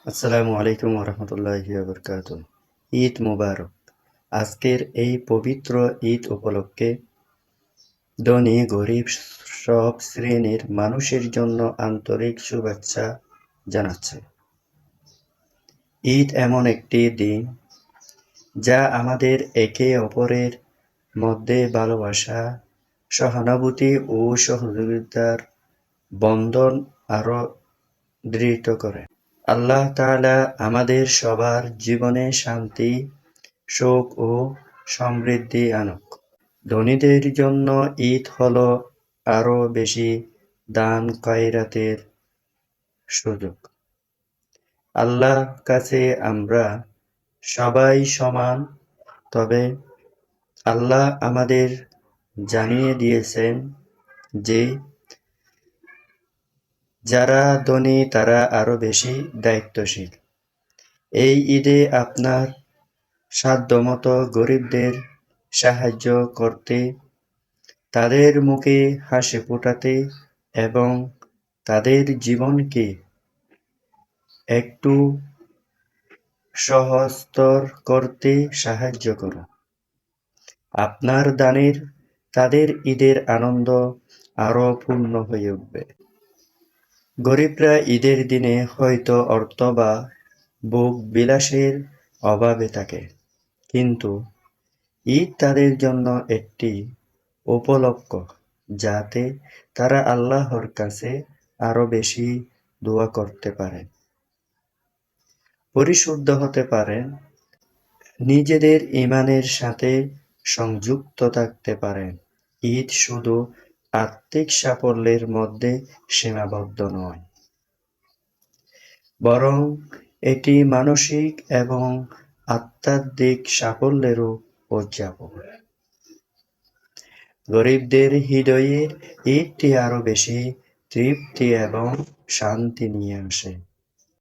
আসসালামু আলাইকুম রহমতুল্লাহি বারাকাতুহু। ঈদ মুবারক। আজকের এই পবিত্র ঈদ উপলক্ষে ধনী গরিব সব শ্রেণীর মানুষের জন্য আন্তরিক শুভেচ্ছা জানাচ্ছে। ঈদ এমন একটি দিন যা আমাদের একে অপরের মধ্যে ভালোবাসা, সহানুভূতি ও সহযোগিতার বন্ধন আরো দৃঢ় করে। আল্লাহ তাআলা আমাদের সবার জীবনে শান্তি, সুখ ও সমৃদ্ধি আনুক। ধনীদের জন্য ঈদ হলো আরো বেশি দান খয়রাতের সুযোগ। আল্লাহর কাছে আমরা সবাই সমান, তবে আল্লাহ আমাদের জানিয়ে দিয়েছেন যে যারা ধনী তারা আরো বেশি দায়িত্বশীল। এই ঈদে আপনার সাধ্যমতো গরিবদের সাহায্য করতে, তাদের মুখে হাসি ফোটাতে এবং তাদের জীবনকে একটু সহজতর করতে সাহায্য করুন। আপনার দানের তাদের ঈদের আনন্দ আরো পূর্ণ হয়ে উঠবে। গরিবরা ঈদের দিনে হয়তো অর্থ বা ভোগ বিলাসের অভাবে থাকে, কিন্তু ঈদ তাদের জন্য একটি উপলক্ষ যাতে তারা আল্লাহর কাছে আরো বেশি দোয়া করতে পারেন, পরিশুদ্ধ হতে পারেন, নিজেদের ঈমানের সাথে সংযুক্ত থাকতে পারেন। ঈদ শুধু আত্মিক সাফল্যের মধ্যে সীমাবদ্ধ নয়, বরং এটি মানসিক এবং আধ্যাত্মিক সাফল্যেরও উদযাপন। গরিবদের হৃদয়ে ঈদটি আরো বেশি তৃপ্তি এবং শান্তি নিয়ে আসে।